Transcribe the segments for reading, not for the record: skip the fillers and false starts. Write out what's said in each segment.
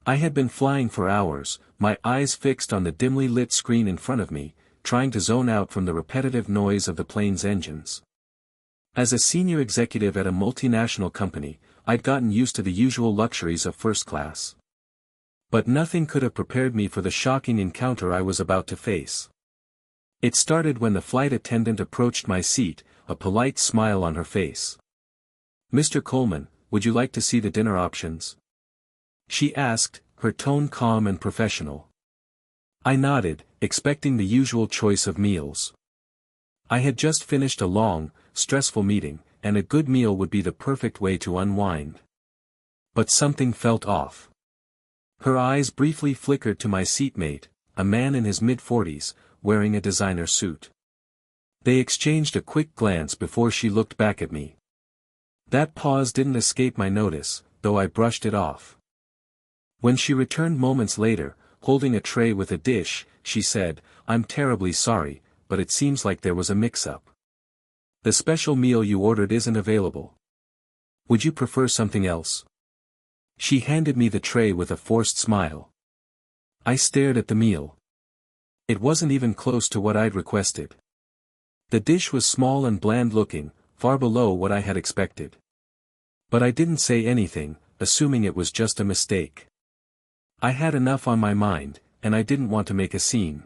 I had been flying for hours, my eyes fixed on the dimly lit screen in front of me, trying to zone out from the repetitive noise of the plane's engines. As a senior executive at a multinational company, I'd gotten used to the usual luxuries of first class. But nothing could have prepared me for the shocking encounter I was about to face. It started when the flight attendant approached my seat, a polite smile on her face. "Mr. Coleman, would you like to see the dinner options?" she asked, her tone calm and professional. I nodded, expecting the usual choice of meals. I had just finished a long, stressful meeting, and a good meal would be the perfect way to unwind. But something felt off. Her eyes briefly flickered to my seatmate, a man in his mid-40s, wearing a designer suit. They exchanged a quick glance before she looked back at me. That pause didn't escape my notice, though I brushed it off. When she returned moments later, holding a tray with a dish, she said, "I'm terribly sorry, but it seems like there was a mix-up. The special meal you ordered isn't available. Would you prefer something else?" She handed me the tray with a forced smile. I stared at the meal. It wasn't even close to what I'd requested. The dish was small and bland-looking, far below what I had expected. But I didn't say anything, assuming it was just a mistake. I had enough on my mind, and I didn't want to make a scene.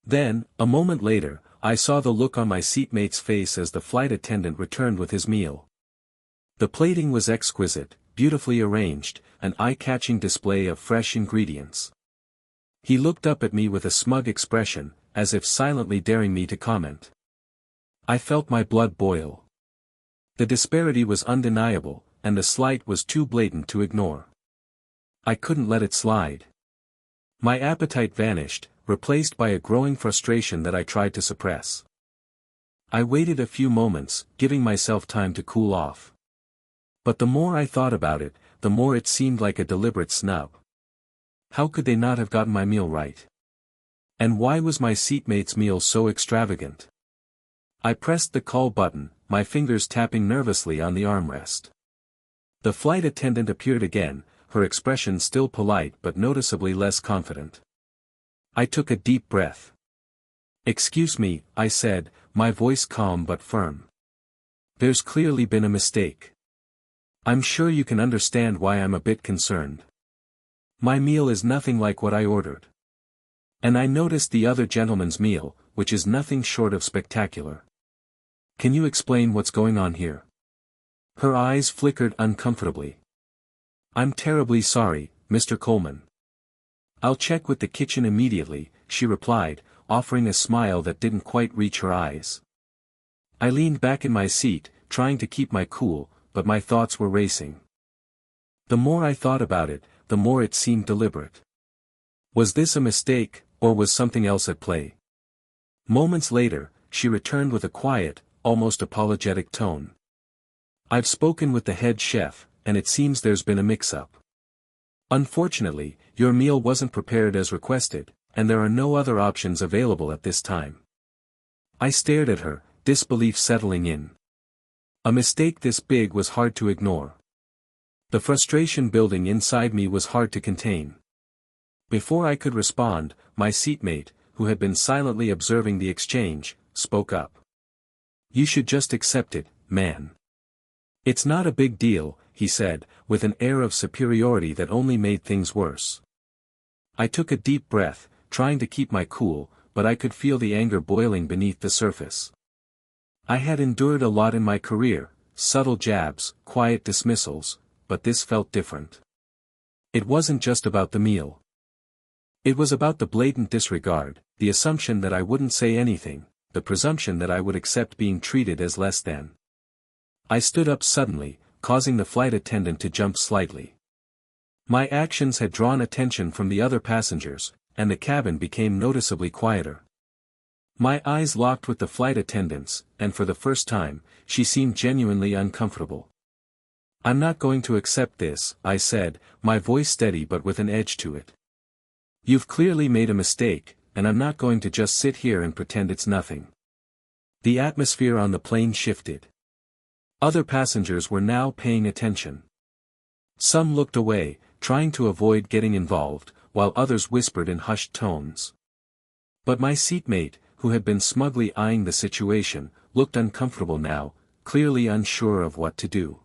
Then, a moment later, I saw the look on my seatmate's face as the flight attendant returned with his meal. The plating was exquisite, beautifully arranged, an eye-catching display of fresh ingredients. He looked up at me with a smug expression, as if silently daring me to comment. I felt my blood boil. The disparity was undeniable, and the slight was too blatant to ignore. I couldn't let it slide. My appetite vanished, replaced by a growing frustration that I tried to suppress. I waited a few moments, giving myself time to cool off. But the more I thought about it, the more it seemed like a deliberate snub. How could they not have gotten my meal right? And why was my seatmate's meal so extravagant? I pressed the call button, my fingers tapping nervously on the armrest. The flight attendant appeared again, her expression still polite but noticeably less confident. I took a deep breath. "Excuse me," I said, my voice calm but firm. "There's clearly been a mistake. I'm sure you can understand why I'm a bit concerned. My meal is nothing like what I ordered. And I noticed the other gentleman's meal, which is nothing short of spectacular. Can you explain what's going on here?" Her eyes flickered uncomfortably. "I'm terribly sorry, Mr. Coleman. I'll check with the kitchen immediately," she replied, offering a smile that didn't quite reach her eyes. I leaned back in my seat, trying to keep my cool, but my thoughts were racing. The more I thought about it, the more it seemed deliberate. Was this a mistake, or was something else at play? Moments later, she returned with a quiet, almost apologetic tone. "I've spoken with the head chef, and it seems there's been a mix-up. Unfortunately, your meal wasn't prepared as requested, and there are no other options available at this time." I stared at her, disbelief settling in. A mistake this big was hard to ignore. The frustration building inside me was hard to contain. Before I could respond, my seatmate, who had been silently observing the exchange, spoke up. "You should just accept it, man. It's not a big deal," he said, with an air of superiority that only made things worse. I took a deep breath, trying to keep my cool, but I could feel the anger boiling beneath the surface. I had endured a lot in my career, subtle jabs, quiet dismissals, but this felt different. It wasn't just about the meal. It was about the blatant disregard, the assumption that I wouldn't say anything, the presumption that I would accept being treated as less than. I stood up suddenly, causing the flight attendant to jump slightly. My actions had drawn attention from the other passengers, and the cabin became noticeably quieter. My eyes locked with the flight attendant's, and for the first time, she seemed genuinely uncomfortable. "I'm not going to accept this," I said, my voice steady but with an edge to it. "You've clearly made a mistake, and I'm not going to just sit here and pretend it's nothing." The atmosphere on the plane shifted. Other passengers were now paying attention. Some looked away, trying to avoid getting involved, while others whispered in hushed tones. But my seatmate, who had been smugly eyeing the situation, looked uncomfortable now, clearly unsure of what to do.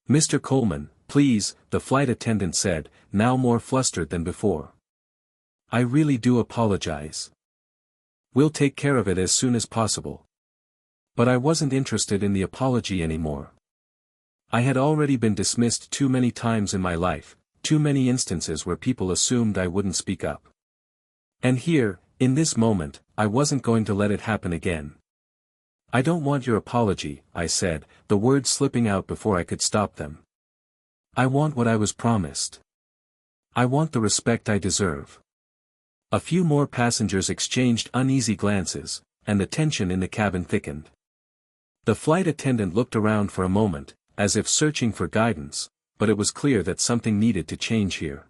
"Mr. Coleman, please," the flight attendant said, now more flustered than before. "I really do apologize. We'll take care of it as soon as possible." But I wasn't interested in the apology anymore. I had already been dismissed too many times in my life, too many instances where people assumed I wouldn't speak up. And here, in this moment, I wasn't going to let it happen again. "I don't want your apology," I said, the words slipping out before I could stop them. "I want what I was promised. I want the respect I deserve." A few more passengers exchanged uneasy glances, and the tension in the cabin thickened. The flight attendant looked around for a moment, as if searching for guidance, but it was clear that something needed to change here.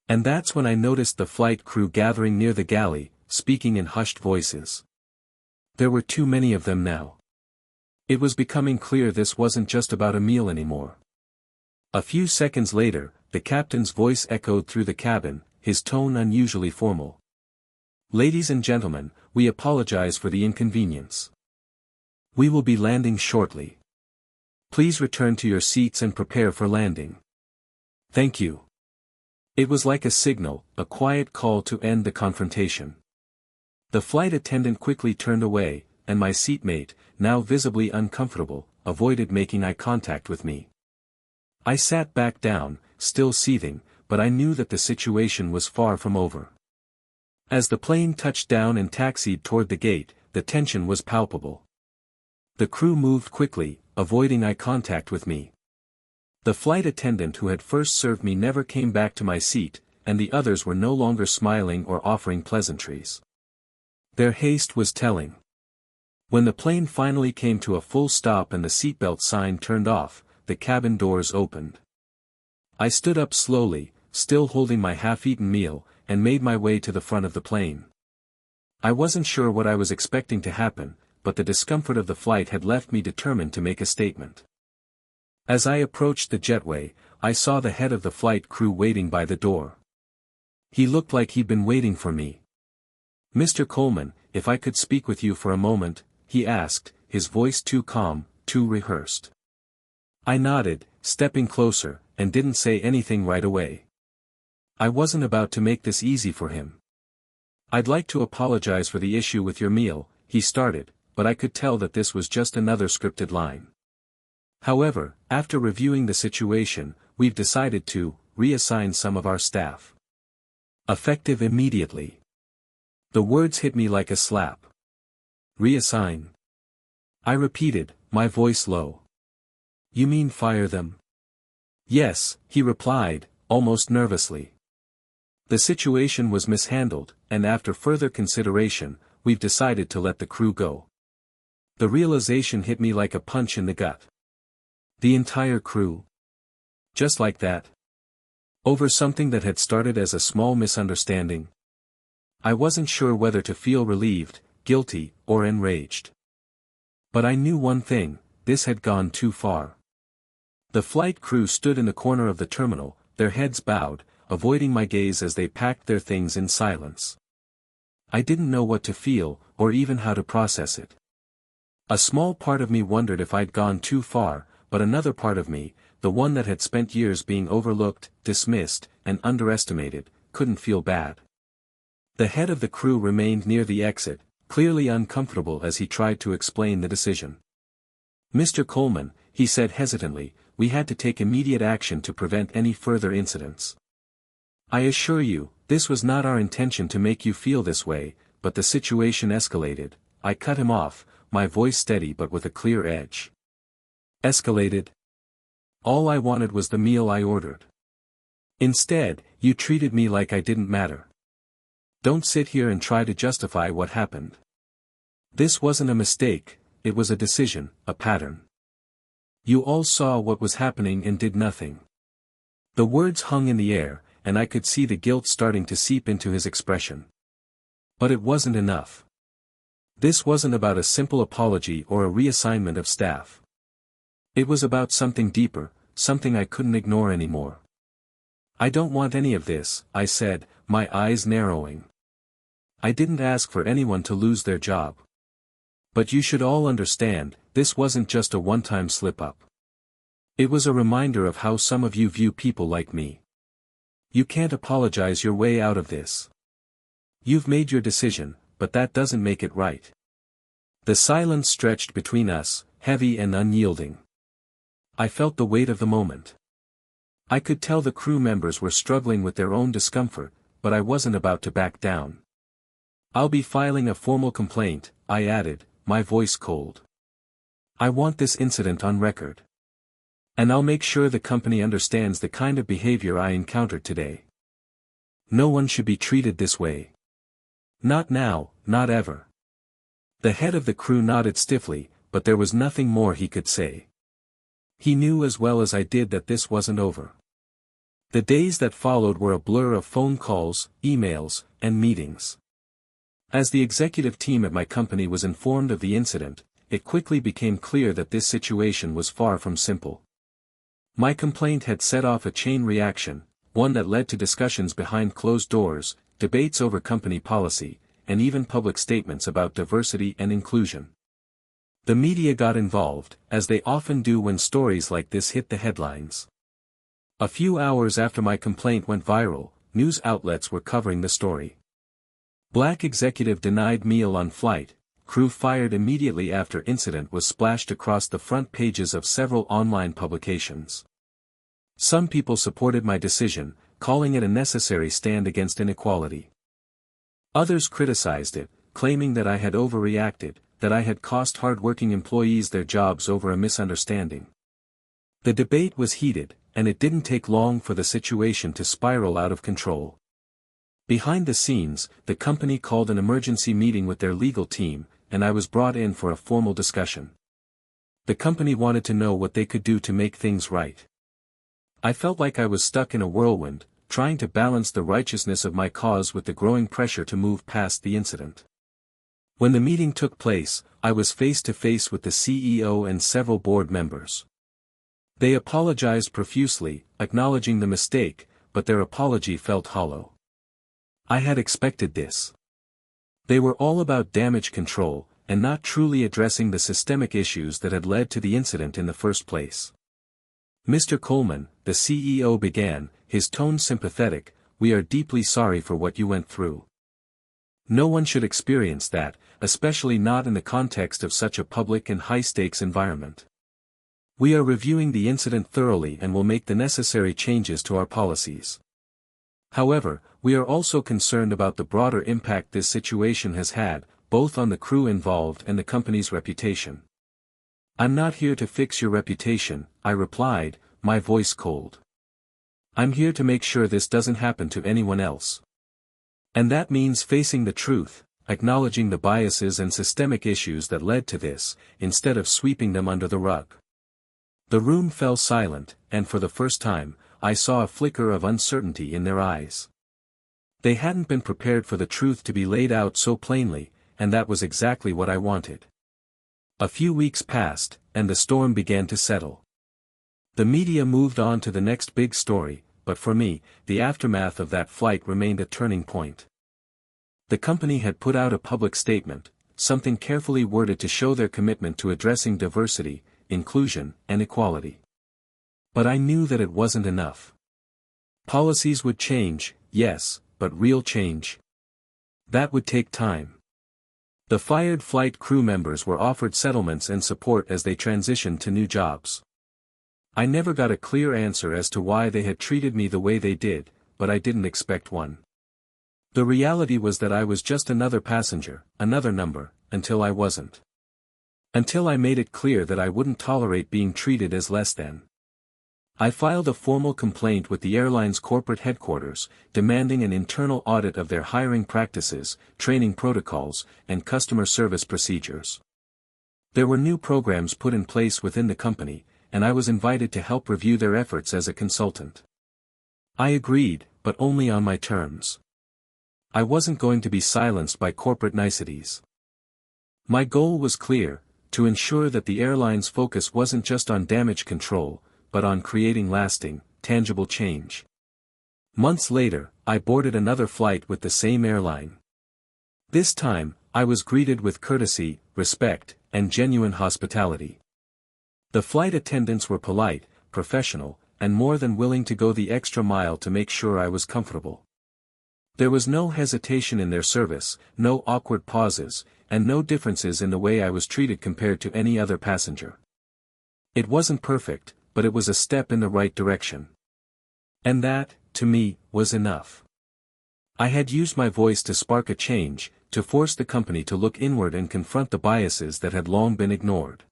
And that's when I noticed the flight crew gathering near the galley, speaking in hushed voices. There were too many of them now. It was becoming clear this wasn't just about a meal anymore. A few seconds later, the captain's voice echoed through the cabin, his tone unusually formal. "Ladies and gentlemen, we apologize for the inconvenience. We will be landing shortly. Please return to your seats and prepare for landing. Thank you." It was like a signal, a quiet call to end the confrontation. The flight attendant quickly turned away, and my seatmate, now visibly uncomfortable, avoided making eye contact with me. I sat back down, still seething, but I knew that the situation was far from over. As the plane touched down and taxied toward the gate, the tension was palpable. The crew moved quickly, avoiding eye contact with me. The flight attendant who had first served me never came back to my seat, and the others were no longer smiling or offering pleasantries. Their haste was telling. When the plane finally came to a full stop and the seatbelt sign turned off, the cabin doors opened. I stood up slowly, still holding my half-eaten meal, and made my way to the front of the plane. I wasn't sure what I was expecting to happen, but the discomfort of the flight had left me determined to make a statement. As I approached the jetway, I saw the head of the flight crew waiting by the door. He looked like he'd been waiting for me. "Mr. Coleman, if I could speak with you for a moment," he asked, his voice too calm, too rehearsed. I nodded, stepping closer, and didn't say anything right away. I wasn't about to make this easy for him. "I'd like to apologize for the issue with your meal," he started, but I could tell that this was just another scripted line. "However, after reviewing the situation, we've decided to reassign some of our staff. Effective immediately." The words hit me like a slap. "Reassign?" I repeated, my voice low. "You mean fire them?" "Yes," he replied, almost nervously. "The situation was mishandled, and after further consideration, we've decided to let the crew go." The realization hit me like a punch in the gut. The entire crew? Just like that? Over something that had started as a small misunderstanding? I wasn't sure whether to feel relieved, guilty, or enraged. But I knew one thing: this had gone too far. The flight crew stood in the corner of the terminal, their heads bowed, avoiding my gaze as they packed their things in silence. I didn't know what to feel, or even how to process it. A small part of me wondered if I'd gone too far, but another part of me, the one that had spent years being overlooked, dismissed, and underestimated, couldn't feel bad. The head of the crew remained near the exit, clearly uncomfortable as he tried to explain the decision. "Mr. Coleman," he said hesitantly, "we had to take immediate action to prevent any further incidents. I assure you, this was not our intention to make you feel this way, but the situation escalated." I cut him off, my voice steady but with a clear edge. "Escalated? All I wanted was the meal I ordered. Instead, you treated me like I didn't matter. Don't sit here and try to justify what happened. This wasn't a mistake, it was a decision, a pattern. You all saw what was happening and did nothing." The words hung in the air, and I could see the guilt starting to seep into his expression. But it wasn't enough. This wasn't about a simple apology or a reassignment of staff. It was about something deeper, something I couldn't ignore anymore. "I don't want any of this," I said, my eyes narrowing. "I didn't ask for anyone to lose their job. But you should all understand, this wasn't just a one-time slip-up. It was a reminder of how some of you view people like me. You can't apologize your way out of this. You've made your decision, but that doesn't make it right." The silence stretched between us, heavy and unyielding. I felt the weight of the moment. I could tell the crew members were struggling with their own discomfort, but I wasn't about to back down. "I'll be filing a formal complaint," I added, my voice cold. "I want this incident on record. And I'll make sure the company understands the kind of behavior I encountered today. No one should be treated this way. Not now, not ever." The head of the crew nodded stiffly, but there was nothing more he could say. He knew as well as I did that this wasn't over. The days that followed were a blur of phone calls, emails, and meetings. As the executive team at my company was informed of the incident, it quickly became clear that this situation was far from simple. My complaint had set off a chain reaction, one that led to discussions behind closed doors, debates over company policy, and even public statements about diversity and inclusion. The media got involved, as they often do when stories like this hit the headlines. A few hours after my complaint went viral, news outlets were covering the story. Black executive denied meal on flight, crew fired immediately after incident was splashed across the front pages of several online publications. Some people supported my decision, calling it a necessary stand against inequality. Others criticized it, claiming that I had overreacted, that I had cost hard-working employees their jobs over a misunderstanding. The debate was heated, and it didn't take long for the situation to spiral out of control. Behind the scenes, the company called an emergency meeting with their legal team, and I was brought in for a formal discussion. The company wanted to know what they could do to make things right. I felt like I was stuck in a whirlwind, trying to balance the righteousness of my cause with the growing pressure to move past the incident. When the meeting took place, I was face to face with the CEO and several board members. They apologized profusely, acknowledging the mistake, but their apology felt hollow. I had expected this. They were all about damage control, and not truly addressing the systemic issues that had led to the incident in the first place. "Mr. Coleman," the CEO began, his tone sympathetic, "we are deeply sorry for what you went through. No one should experience that, especially not in the context of such a public and high-stakes environment. We are reviewing the incident thoroughly and will make the necessary changes to our policies. However, we are also concerned about the broader impact this situation has had, both on the crew involved and the company's reputation." "I'm not here to fix your reputation," I replied, my voice cold. "I'm here to make sure this doesn't happen to anyone else. And that means facing the truth, acknowledging the biases and systemic issues that led to this, instead of sweeping them under the rug." The room fell silent, and for the first time, I saw a flicker of uncertainty in their eyes. They hadn't been prepared for the truth to be laid out so plainly, and that was exactly what I wanted. A few weeks passed, and the storm began to settle. The media moved on to the next big story, but for me, the aftermath of that flight remained a turning point. The company had put out a public statement, something carefully worded to show their commitment to addressing diversity, inclusion, and equality. But I knew that it wasn't enough. Policies would change, yes, but real change? That would take time. The fired flight crew members were offered settlements and support as they transitioned to new jobs. I never got a clear answer as to why they had treated me the way they did, but I didn't expect one. The reality was that I was just another passenger, another number, until I wasn't. Until I made it clear that I wouldn't tolerate being treated as less than. I filed a formal complaint with the airline's corporate headquarters, demanding an internal audit of their hiring practices, training protocols, and customer service procedures. There were new programs put in place within the company, and I was invited to help review their efforts as a consultant. I agreed, but only on my terms. I wasn't going to be silenced by corporate niceties. My goal was clear, to ensure that the airline's focus wasn't just on damage control, but on creating lasting, tangible change. Months later, I boarded another flight with the same airline. This time, I was greeted with courtesy, respect, and genuine hospitality. The flight attendants were polite, professional, and more than willing to go the extra mile to make sure I was comfortable. There was no hesitation in their service, no awkward pauses, and no differences in the way I was treated compared to any other passenger. It wasn't perfect, but it was a step in the right direction. And that, to me, was enough. I had used my voice to spark a change, to force the company to look inward and confront the biases that had long been ignored.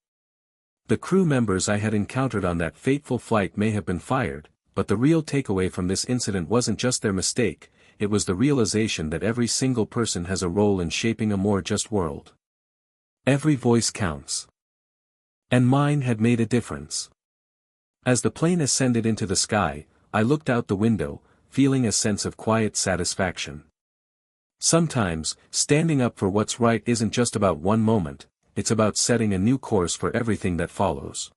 The crew members I had encountered on that fateful flight may have been fired, but the real takeaway from this incident wasn't just their mistake, it was the realization that every single person has a role in shaping a more just world. Every voice counts. And mine had made a difference. As the plane ascended into the sky, I looked out the window, feeling a sense of quiet satisfaction. Sometimes, standing up for what's right isn't just about one moment, it's about setting a new course for everything that follows.